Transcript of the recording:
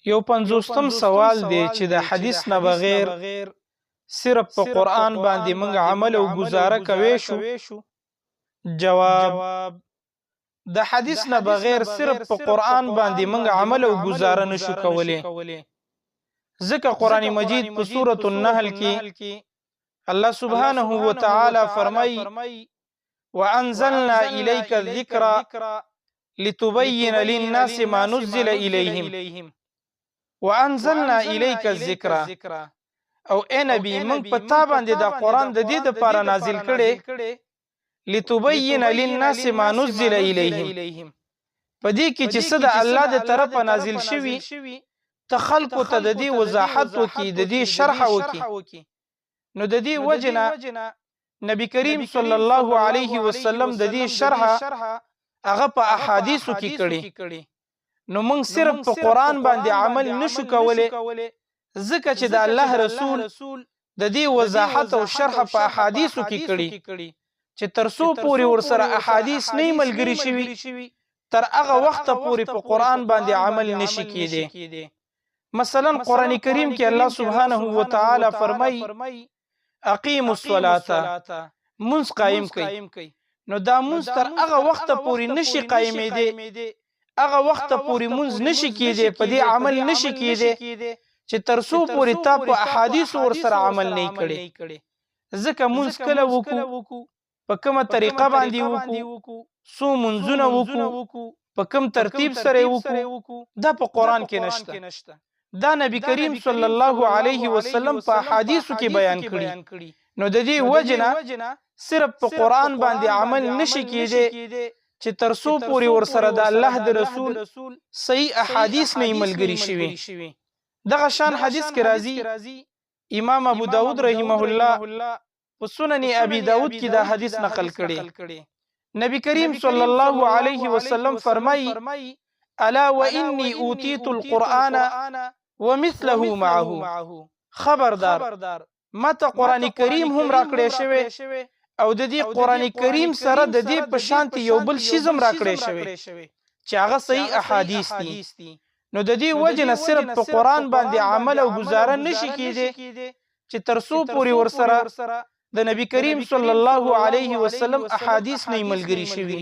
یو 50م سوال دی چې د حدیث نه بغیر صرف په قرآن باندې موږ عمل او گزاره کوي شو. جواب: د حدیث نه بغیر صرف په قرآن باندې موږ عمل او گزاره نشو کولی، ځکه قرآن مجید په سورة النحل کې الله سبحانه وتعالى فرمای: وانزلنا الیک الذکر لتبین للناس ما نزل الیهم وانزلنا الیک الذکر. او اے نبی موږ په تا باندې د قرآن د دې لپاره نازل کړي لتبین للناس ما نزل الیهم، په دې کې چې څه د الله د طرفه نازل شوي ته خلکو ته د دې وضاحت وکړي، د دې شرح وکړي. نو د دې وجنه نبی کریم صلی الله علیه وسلم د دې شرح هغه په احادیثو کې کړي. نو موږ صرف په قرآن باندې عمل نشو کولی، ځکه چې د الله رسول د دې وضاحت او شرح په احادیثو کې کړي چې تر څو پورې ورسره احادیث نه ملګري شوي تر هغه وخت پورې په قرآن باندې عمل نشي کېدی. مثلا قرآن کریم کې الله سبحانه وتعالى فرمای: اقیموا الصلاة، منځ قائم کړئ. نو دا منځ تر هغه وخت پورې نشي قائمېدی، هغه وخت پورې منځ نشي کېدی، په دې عمل نشي کېدی چې تر څو پورې تا په احادیث ورسره عمل نه کړي. ځکه منځ کله وکړو، په کومه طریقه باندې وکړو، څو منځونه وکړو، په کوم ترتیب سره وکړو، دا په قرآن کې نشته. دا نبی کریم صلی الله علیه وسلم په احادیثو کې بیان کړي. نو د دې وجنه صرف په قرآن باندې عمل نشي کېدی چې تر څو پورې ورسره د الله د رسول صحیح احادیث نه ملګري شوي. دغه شان حدیث کې راځي، امام ابو داود رحمه الله په سنن ابي داود کې دا حدیث نقل کړي. نبی کریم صلی الله علیه وسلم فرمایي: الا وانی اوتیت القرآن ومثله معه. خبردار، ماته قرآن کریم هم راکړی شوی او د دې قرآن کریم سره د دې په شانتي یو بل شی هم راکړی شوی چې هغه صحیح احادیث دي. نو د دې وجه نه صرف په قرآن باندې عمل او گزاره نشي کېدی چې تر څو پورې ورسره د نبی کریم صلی الله علیه وسلم احادیث نه ملګري شوي.